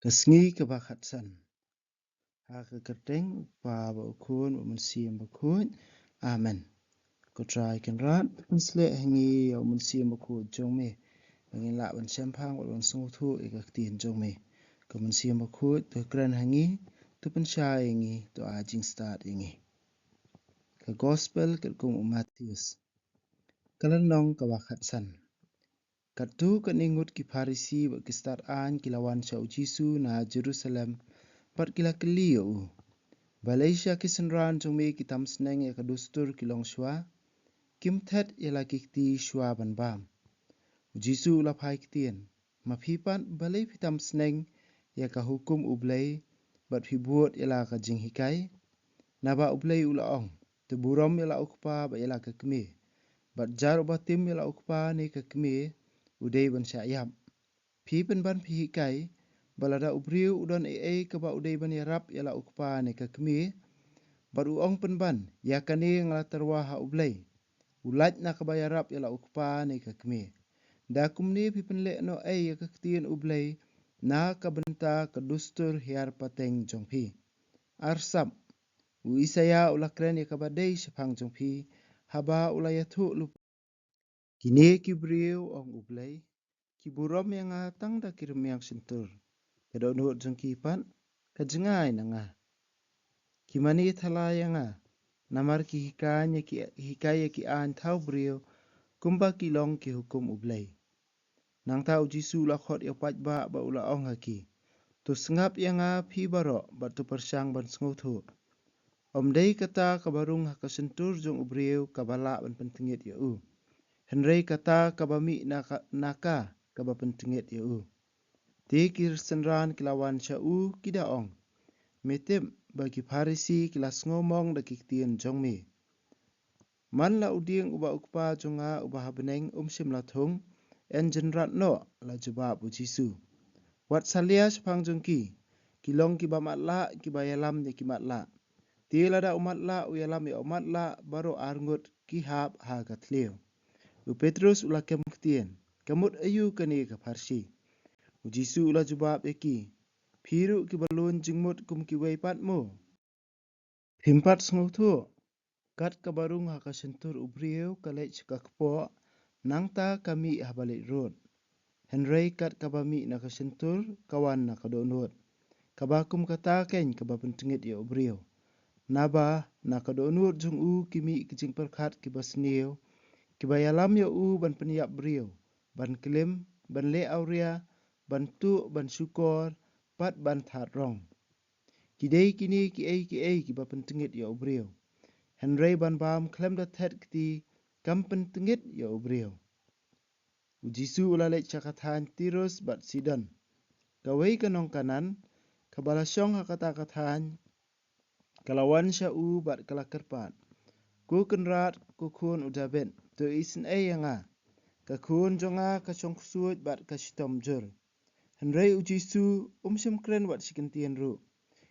Kasngi kabakhatsan. Haka kerteng pa ba ukun ba munsiam bakut. Amen. Ko try kan rat pensle hangi ya munsiam bakut jong me. Bangin la ban champang ban sung thu ikaktin jong me. Ko munsiam bakut to kran hangi to pensha hangi to ajing start hangi. Ka gospel kat kum Matthews. Kalan nong kabakhatsan. Katu kaningut ki Parisi ba ki start an kilawan sa Jisu na Jerusalem. Pat kila keliyo. Malaysia kisenran jong me kitam sneng ya kadustur kilong shwa. Kim thet ya la kikti shwa ban bam. Jisu la pai kitien. Mapipan balay pitam sneng ya ka hukum ublay. Bat pibuot ya la ka jing hikai. Naba ublay ulaong. Teburom ya la ukpa ba ya la ka keme. Bat jar ubatim ya la ukpa ni ka keme. Uday ban syayam. Pipan ban pihikai. Balada ubriu udon kaba uday ban yarap ya la ukpa ni ka keme. Baru ong penban, ya kani ngalatarwa ha ublay. Ulat na kabayarap yala ukpa ni kakme. Da kumni pipenle no ya kaktian ublay na kabenta kadustur hiar pateng jongpi. Arsam, Isaya ulakren ya kabadai sepang jongpi, haba ulayatu lup. Kini kibriu ong ublay, kiburom yang atang da kirim yang sentur. Kadonut jongkipan, kajengai na nga. Kimani thalayanga namar ki hikaya ki an thau brio kumba ki long ki hukum ublay. Nang tau Jisu lakhot ya pajba ba ula ong haki. Tu sengap yanga pi baro ba tu persang ban senguthu. Day kata kabarung hakasentur jong ubriu kabala ban pentingit ya u. Henry kata kabami naka kaba pentingit ya u. Ti kirsenran kilawan sya u kidaong. Metem bagi Parisi kilas ngomong da kiktien jong me. Man la udieng uba ukpa jonga uba habeneng sim la thong en jenrat no la jubab u Jisu. Wat salia sepang jong kilong ki ba matla ki ba yalam ni ki matla. Ti la da umat la u yalam ya umat la baro arngut ki hab ha katleo. U Petrus ula kem ktien. Kamut ayu kani ka Parsi. U Jisu ula jubab eki. Piru ki balun jingmut kum ki weipat mo. Pimpat senguthu. Kat kabarung hakasentur ubriu kalech kakpo nangta kami habalik road. Henry kat kabami nakasentur kawan nakadonut. Kabakum kata ken kabapentingit ya ubriu. Naba nakadonut jung u kimi kijing perkat kibasniu. Kibayalam ya u ban peniap briu. Ban kelim, ban le auria, ban tu, ban syukor, pat ban that rong. Kidai kini ki kibapentingit ya ubriu. Henry ban bam klem da thet kti kampen tengit ya ubriu. Jisu ulalek cakatan Tirus bat Sidon. Kawai kanong kanan, kabalasyong hakata-katan, kalawan sya u bat kalakerpat. Ku kenrat ku kun udabet, tu isen yanga. Kakun jonga kasyong kusuit bat kasyitom jur. Henry u Jisu sim kren wat sikentien ru.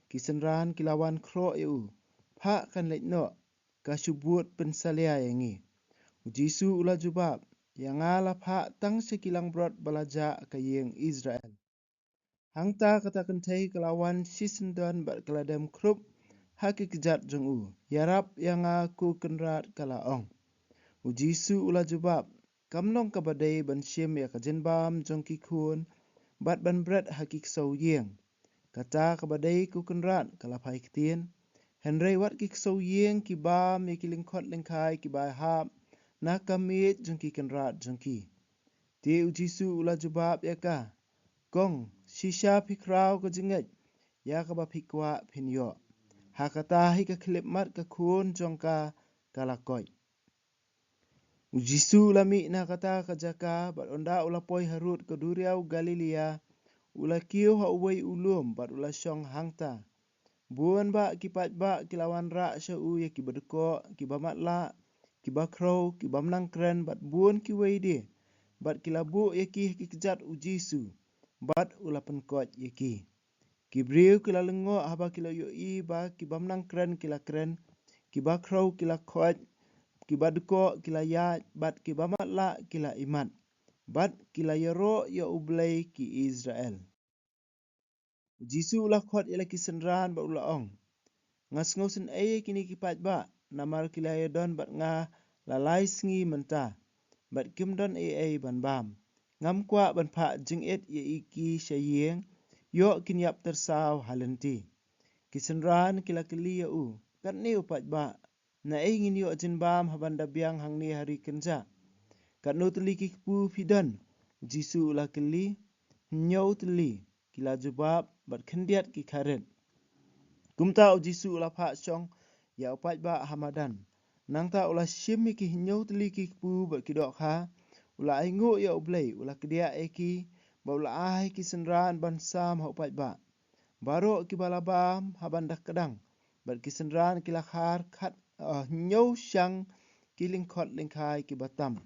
Kisenran kilawan kro u. Pak kan lek no. Kasyubut pensalia yangi. Jisu ula jubab, yang ala pak tang sekilang brot balaja kayeng Israel. Hangta kata kentai kelawan sisendan bat keladam krup haki kejat jong u. Yarap yang aku kenrat kalaong. Jisu ula jubab, kamnong kabadai ban syem ya kajenbam jong kikun bat ban bret haki kesau yeng. Kata kabadai ku kenrat kalapai ketien. Henry wat ki kesau yeng ki bam ya ki lingkot lingkai ki bai hap na kamit jong ki kenrat jong ki. Ti u Jisu ula jubab ya ka. Gong sisha pikrau ke jenget ya ka ba pikwa pinyo. Hakata hi ka klip mat ka kun jong ka kalakoi. U Jisu lami na kata ka jaka bat onda ula poi harut ke duriau Galilea ula kiu ha uwei ulum bat ula syong hangta. Buan ba kipat ba kilawan ra sya u ya ki bedeko ki ba matla ki ba krau ki ba menang kren bat buan ki wei di bat kilabu ya ki kejat u Jisu bat ula penkot ya ki. Kibriu kila lengo haba kila yo i ba ki ba menang kren kila kren ki ba krau kila kot ki ba deko kila ya bat ki ba matla kila imat bat kila yaro ya ublay ki Israel. Jisu ulah khot ila kisenran ba ulah ong. Ngas ngosen kini kipat ba namar kilaya don bat nga lalai sngi menta. Bat kim don ban bam. Ngam kwa ban pa jing ye iki shayeng yo kinyap tersaw halenti. Kisenran kila kili ya u. Kat ni upat ba. Na ngin yo jin bam haban da biang hang ni hari kenja. Kat no teli kikpu fidan. Jisu ulah kili. Nyau teli. Kila jubab bat kendiat ki karet. Kumta u Jisu ulah pak syong ya upat ba hamadan. Nang ta ulah syim ki nyau teli kikpu bat kidok ha. Ulah aingu ya ublay. Ulah kedia eki. Ba ulah ai ki senran ban sam ha upat ba. Baro ki balabam haban dak kedang. Bat ki senran kila khar khat nyau syang ki lingkot lingkai ki batam.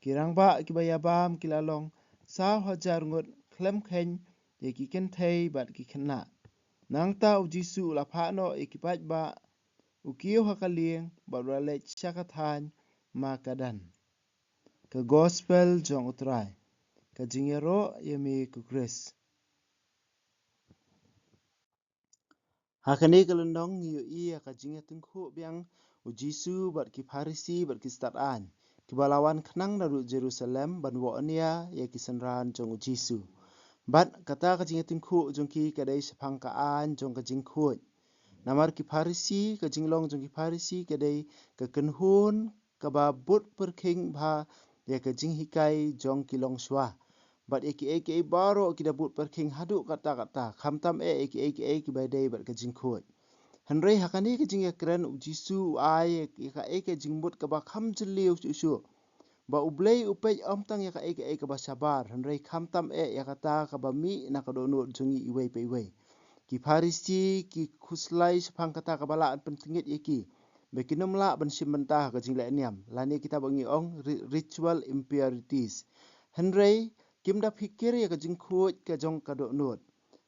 Kirang ba ki bayabam kila long. Sao hajar ngut klem khen. Ye ki kentay bat ki kena. Nang ta u Jisu ulah pakno ikipat ba. Ukiyo hakalieng bat ulah lech syakathan makadan. Ke gospel jong utrai. Ke jingero yemi ku Chris. Hakani kalendong ngiyo iya ka jinga tengku biang u Jisu bat ki Parisi bat ki statan. Kibalawan kenang daru Jerusalem ban wo'ania ya ki senran jong u Jisu. Bat kata ka jinga tengku jong ki kadai sepangkaan jong ka jingkut. Namar ki Parisi ka jinglong jong ki Parisi kadai ka kenhun ka ba but perking ba ya ka jing hikai jong ki long shwa. Bat eki baro ki dabut perking hadu kata khamtam eki badai bat ka jingkut. Henry hakani ka jing keren u Jisu ai ka jingbut ka ba kham jeliu su. Ba ublay upej omtang ya ka ba sabar. Henry khamtam ya kata ka ba mi na ka donut jungi iwei pe iwei. Ki Parisi ki khuslai sepang kata ka balaan pentingit eki. Bekinum la ban simentah ka jing niam. Lani kita bangi ong ritual impurities. Henry kim da fikir ya ka jing khuj ka jong ka donut.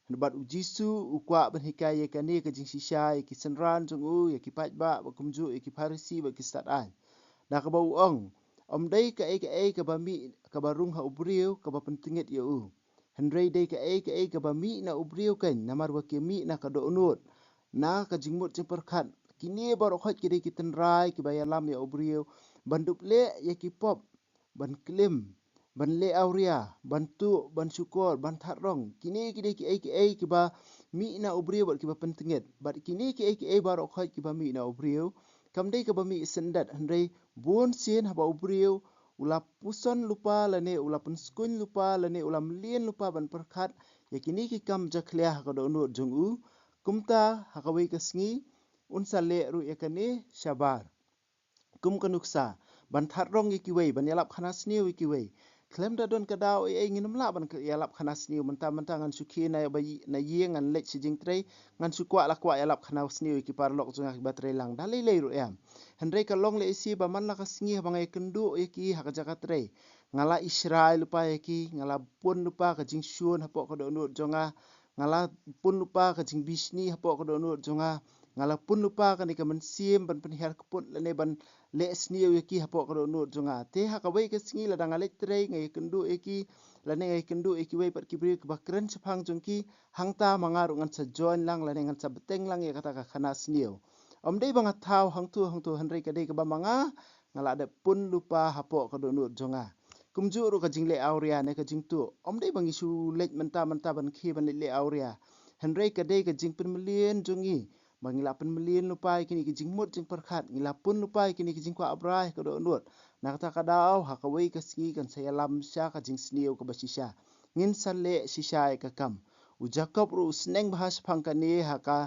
Bat u Jisu ukwa ban hikaya ka ni ka jing sisya ki senran jong u ya ki pajba ba kumju ki Parisi ba ki statan. Da ka ba uong omdai ka ba mi ka ba rung ha ubriu ka ba pentingit ya u. Henry day ka ba mi na ubriu kan namar wa ki mi na ka donut. Na ka jingmut jing perkat kini baru khot ki dai ki tenrai ki bayalam ya ubriu bandup le ya ki pop ban klim ban le auria bantu ban syukur ban tharong kini ki ba mi na ubriu bat ki ba pentingit bat kini ki baru khot ki ba mi na ubriu kam dai ka ba mi sendat Henry bun sin ha ba ubriu ulah puson lupa lane ulah penskun lupa lane ulah melien lupa ban perkat ya kini ki kam jakliah ka donut jong u kumta hakawi kasngi unsa le ru yakane shabar kum kanuksa ban tharong ikiwei ban yalap khanasniu ikiwei klem da don kadau nginum la ban yalap khanasniu menta ngan suki na yeng ngan lech sijing trei ngan sukwa la kwa yalap khanasniu ikipar lok jung ak batrei lang dalai lei ru yam hendrei ka long le isi ba man la kasngi bangai kendu iki hak jakatrei ngala Israel lupa iki ngala pun lupa ka jing syun hapok ka donut jonga ngala pun lupa ka jing bisni hapok ka donut jonga ngala pun lupa ka ni ka mensim ban penihar keput lene ban le sniu iki hapok ka donut jonga te hakabai ka singi la dang alek trei ngai kendu iki lane ngai kendu iki wei pat kibri ka bakren sepang jongki hangta mangaru ngan sa join lang lane ngan sa beteng lang ya kata ka khana sniu omdei bang thau hangtu henrei ka dei ka ba manga ngala de pun lupa hapok ka donut jonga kumju ru ka jingle auria ne ka jingtu omdei bang isu lech menta ban khi ban le auria henrei ka dei ka jing pen melien jongi bangila pen melien lupa kini ki jingmut jing perkhat ngila pun lupa kini ki jingkwa abrai ka donut nak ta ka dau hakawei ka singi kan saya lam sya ka jing sniu ka basisya ngin sale sisya ka kam u Jacob ru sneng bahas phangkani haka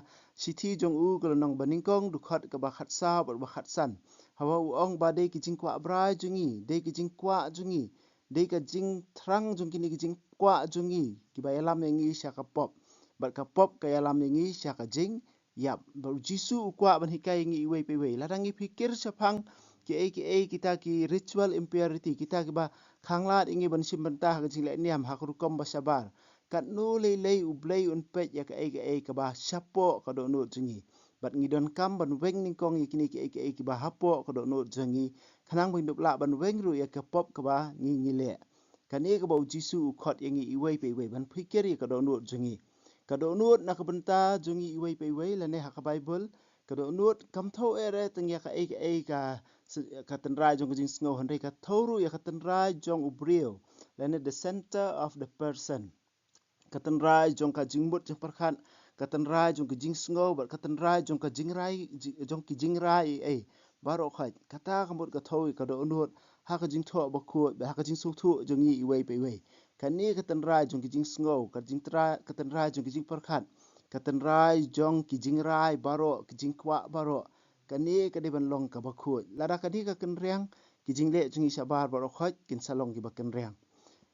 sithi jong u kolonong baningkong dukhat ka bakhat sa bakhat san hawa u ong ba dei ki jingkwa abrai jungi dei ki jingkwa jungi dei ka jing thrang jung kini ki jingkwa jungi ki bayalam yangi sya ka pop bat ka pop ka yalam yangi sya ka jing yap baru Jisu ukwa ban hikai ngi iwei pe wei ladangi pikir sapang ki kita ki ritual impurity kita ki ba khanglat ingi ban simbentah ka jing le niam hakrukom ba sabar kat nu lei ublei unpet ya ka ba sapo ka do no jungi bat ngi don kam ban weng ning kong ikini ki ba hapo ka do no jungi khanang bin dupla ban weng ru ya ka pop ka ba ngi le kan e ka ba Jisu khot yangi iwei pe wei ban pikir ka do no jungi Kado nut na kabenta jungi iway pa iway lane haka Bible. Kado nut kam thau ere tengya ka ka tenrai jong jing sngo handai ka thoru ya ka tenrai jong ubriu lane the center of the person. Ka tenrai jong ka jingbut jong perkhan ka tenrai jong ka jing sngo bar ka tenrai jong ka jingrai baro khat kata kamut ka thau kado nut haka jing tho ba khu haka jing su thu jong i iway pa iway. Kani ka tenrai jong kijing sngo ka tenrai jong kijing perkhat ka tenrai jong kijing rai baro kijing kwa baro kani ka de ban long ka ba khu lada kani ka kenreng kijing le jong i sabar baro khat kin salong ki ba kenreng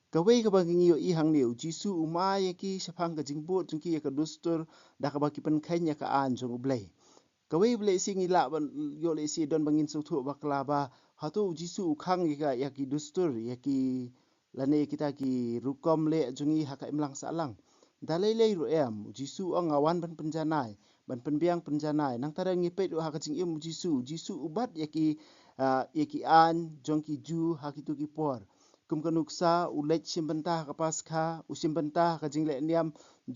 ka wei ka ba ngi i hang niu jisu umai ki sapang ka jing bot jong ki ka dustur da ka ba ki pen khanya ka an jong ublei ka wei ble si ngi la ban yo le si don bangin su thu ba kla ba hatu jisu khang ya ki dustur ya ki lane kita ki rukom le jungi haka imlang salang dalai le ru em jisu ong awan ban penjanai ban penbiang penjanai nang tara ngi pe ru haka jing im jisu ubat yaki an jongki ju haki tu ki por kum kanuksa ulet simbenta ka paskha usimbenta ka jing le niam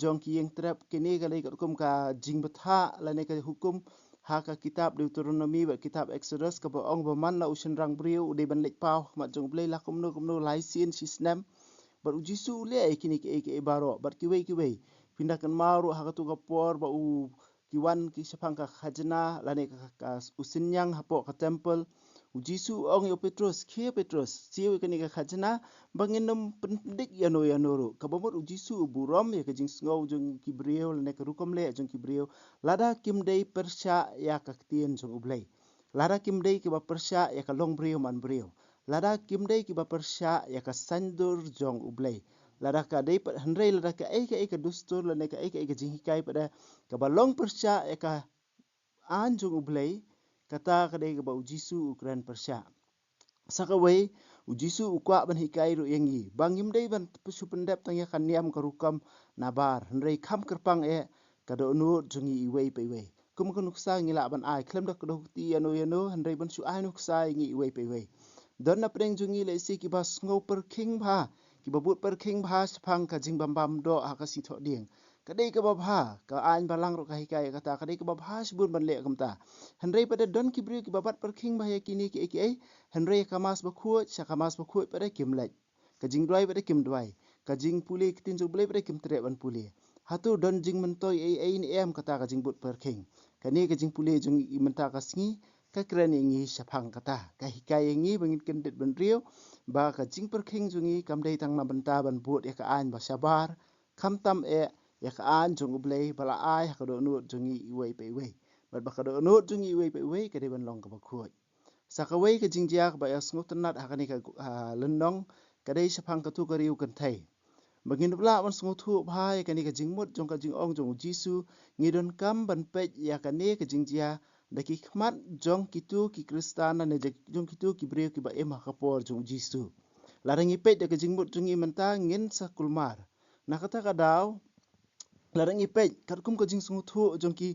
jongki yeng trap kini ka le kum ka jing betha lane ka hukum haka kitab Deuteronomy ba kitab Exodus ka ba ong ba man la usin rang briu de ban lek pau ma jong blei la kumno lai sin sisnem bar ujisu le kini ke baro bar kiwei pindah kan maru haka tu ka por ba u kiwan ki sapang ka khajna lane ka usin yang hapo ka temple ujisu ong yo Petrus siu kini ka khajna banginum pendik yano ka bomot ujisu burom ya ka jing sngo jong kibriu lane ka rukom le jong kibriu lada kim dei persya ya ka ktien jong ublei lada kim dei ki ba persya ya ka long briu man briu lada kim dei ki ba persya ya ka sandur jong ublei lada ka dei pat handrei lada ka ka dustur lane ka jing hikai pada ka ba long persya ya ka an jong ublei kata ka dei ka ba ujisu ukran persya sakawai ujisu ukwa ban hikai ru yengi bangim dei ban pusu pendap tang ya kan niam karukam nabar handrei kham kerpang kado nu jungi iwei pe iwei kum kan nuksa ngila ban ai klem dak do ti yano handrei ban su ai nuksa ngi iwei pe iwei don na preng jungi le si ki bas ngo per king bha ki babut per king bha sapang ka jing bam do ha ka si tho ding kadai ka bha ka an balang ro ka hikai kata kadai ka bha sibun ban le kamta handrei pada don ki bri ki babat per king bha ya kini ki handrei kamas ba khu sakamas ba khu pada kim lek ka jing dwai pada kim dwai ka jing puli kitin ju blai pada kim tre ban puli hatu don jing mentoi ni em kata ka jing but per king kani ka jing puli jung i menta ka singi ka kran ngi sapang kata ka hikai ngi bangin kendit ban rio ba ka jing per king jungi kam dei tang na benta ban but ya ka an ba sabar kham tam ya ka an jung ublei bala ai ka do nu jungi iwei pe iwei bat ba ka do nu jungi iwei pe iwei ka de ban long ka ba khuai sakawai ka jing jiak ba ya sngut nat ha kani ka lendong ka dei sapang ka tu ka riu kan thai bangin bla ban sngut thu bhai kani ka jing mut jong ka jing ong jong jisu ngidon kam ban pe ya kani ka jing jia daki khmat jong kitu ki kristana ne jong kitu ki bre ki ba em ha ka por jong jisu larangi pe de ka jing mut jungi menta ngin sa kulmar na kata ka daw larang ipej karkum ko jing sungu thu jong ki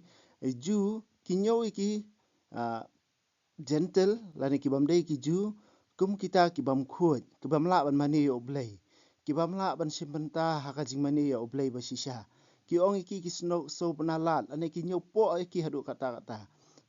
ju ki nyoi ki gentle lani ki bam dei ki ju kum kita ki bam khoj ki bam la ban mani yo blai ki bam la ban simbenta ha ka jing mani yo blai ba shisha ki ong ki sno so banalat ane ki nyo po ki hadu kata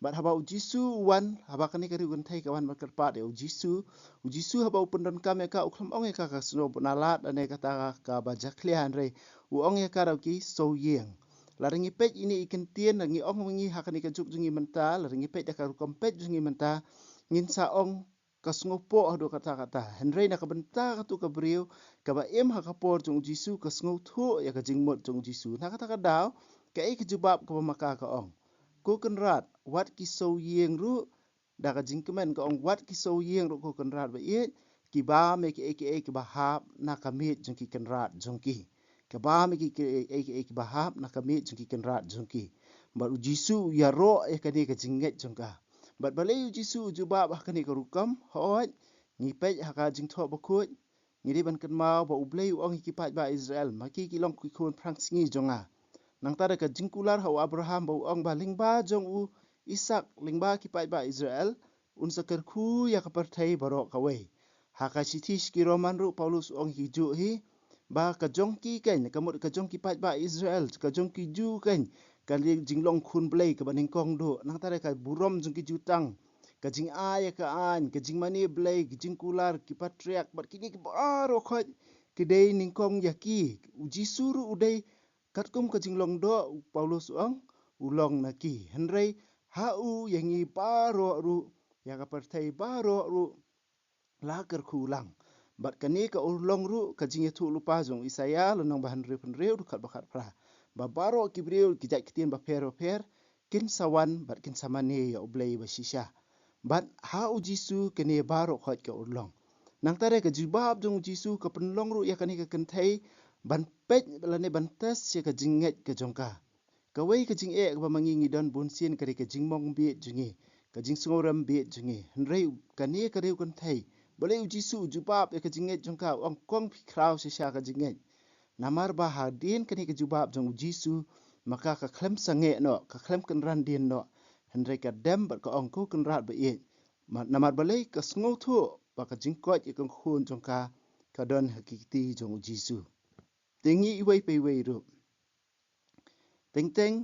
bat haba jisu wan haba kani kari gun thai kawan bakar pat yo jisu haba upun don kam ka uklam ong ka sno banalat ane kata ka ba jaklian re uong ya karauki so yeng laringi pej ini ikan tien ngi ong ngi hakani ka juk jungi menta laringi pej ka kompet jungi menta ngin sa ong kasngopo ado kata henrei na ka benta ka tu ka brio ka ba em ha ka por jung jisu ka sngo thu ya ka jingmot jung jisu na kata ka daw ka ek jubab ka maka ka ong ko kan rat wat ki so yeng ru da ka jingkemen ka ong wat ki so yeng ru ko kan rat ba ye ki ba me ki ba hap na ka mit jung ki kan rat jung ki kaba mi ki bahap na kami jungki kenrat jungki baru jisu ya ro kani ka jinget jungka bat balai jisu juba bah kani ka rukam hoat ni pej haka jing tho ba khut ni ri ban kan mau ba ublei ong ki pat ba Israel maki ki long ki khun prang singi jonga nang tara ka jingkular ha Abraham ba ong ba lingba jong u Isak lingba ki pat ba Israel un sakar khu ya ka parthai baro ka wei haka sitish ki roman ru Paulus ong hi ju hi ba ka jongki ken ka mot ka jongki pat ba Israel ka jongki ju ken ka li jinglong khun blei ka baning kong do nang tare ka burom jongki jutang ka jing ay ka an ka jing mani blei ka jing kular ki patriak bat kini ki baro khot ki dei ning kong yaki uji suru udai katkum ka jinglong do Paulus ong ulong naki henrei hau yangi baro ru ya ka partai baro ru laker kulang bat kani ka ulong ru ka jing tu lupa jong Isaya lonong bahan reu kat bakat pra ba baro ki breu ki jat kitien ba per kin sawan bat kin samane ya oblei ba shisha bat ha u jisu kani baro khot ka ulong nang tare ka jibab jong jisu ka penlong ru ya kani ka kentai ban pet balane ban tas se ka jinget ka jongka ka wei ka jing e ba mangi ngi don bun sin ka jing mong bi jungi ka jing sungoram bi jungi hnrei kani ka reu kentai boleh uji su jubab ya kejinget jongka ong kong pikrau sisa kejinget namar ba hadin kini kejubab jong uji su maka ka klem sange no ka klem kenran din no hendrei ka dem ba ka ong ku kenrat ba ye namar balai ka sngo thu ba ka jingkot ya kong khun jongka ka don hakiki jong uji su tingi iwei pe wei ru teng teng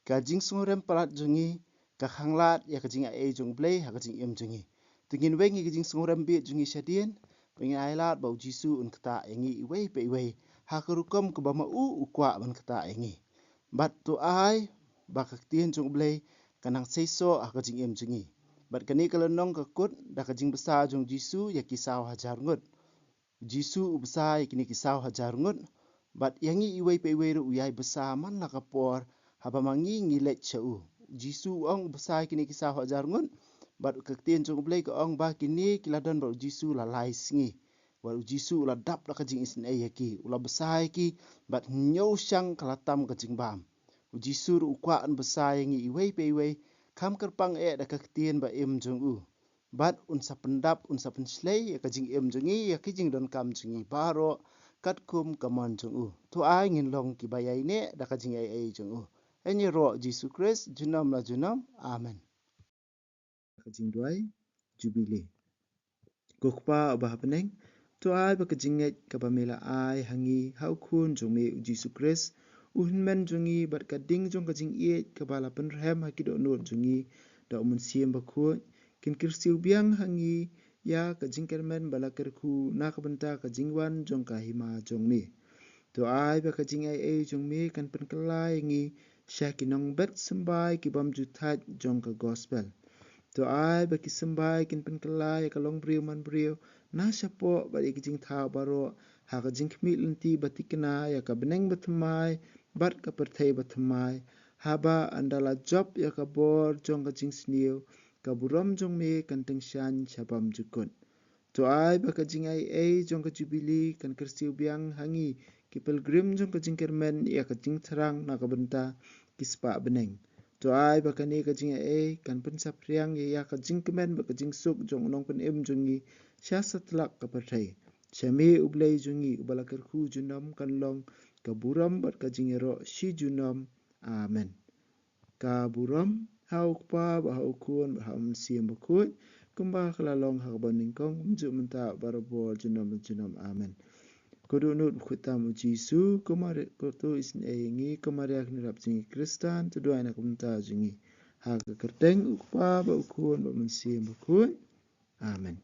ka jing sungorem parat jongi ka khanglat ya ka jing a jong blei ha ka jing em jongi tingin wengi kijing sunguram bi jungi syadien wengi ailat bau jisu un kata engi iwei pe iwei ha kerukom ke bama ukwa ban kata engi bat tu ai ba kaktien jung blei kanang seiso ha kijing em jungi bat kani kalenong ka kut da kijing besar jung jisu ya kisau hajar ngut jisu besar kini kisau hajar ngut bat yangi iwei pe iwei ru uyai besar man la kapor ha ba mangi ngilet chau jisu ong besar kini kisau hajar ngut bat kektien jong blei ka ong ba kini kiladon ba jisu la lai singi wa jisu la dap la kajing isin ai yaki ula besai ki bat nyau syang kalatam kajing bam jisu ru kwa an besai ngi iwei pe iwei kam kerpang e da kektien ba em jong u bat un sa pendap un sa penslei ya kajing em jongi ya kijing don kam jongi baro katkum kamon jong u tu ai ngin long ki bayai ne da kajing ai jong u enye ro jisu Christ junam la junam amen kajing duai jubile kokpa ba happening to ai ba kajinget ka pamela ai hangi hau khun jome jisu Christ uhnmen jongi bat ka ding jong kajing e ka bala penrem hakido not jongi da umun siem ba khu kin kirsiu biang hangi ya kajing kermen bala kerku na ka benta kajing wan jong ka hima jong me to ai ba kajing ai jong me kan pen kelai ngi shakinong bet sembai ki bam juthat jong ka gospel to ai ba ki sembai kin pen kelai ka long briu man briu na sapo ba ki jing tha baro ha ka jing khmi lenti batikna ya ka beneng batmai bat ka perthai batmai ha ba andala job ya ka bor jong ka jing sniu ka buram jong me kan teng shan chabam jukun to ai ba ka jing ai jong ka jubili kan kersiu biang hangi ki pilgrim jong ka jing kermen ya ka jing thrang na ka benta kispa beneng to ai ba kani ka jing kan pen sapriang ya ka jing kemen ba ka jing suk jong nong pen em jongi sya satlak ka pathai chami ublei jongi ubala kerku junam kan long ka buram bat ka jing ero shi junam amen ka buram hau pa ba hau kun ba hau siam ba khoi kumba khalalong ha ba ningkong mju menta barabo junam amen kodo not khutam jisu komare koto isin engi komare akni rap jingi kristan to do ana kumta jingi ha ka kerteng ukpa ba ukun ba mensim ba khoi amen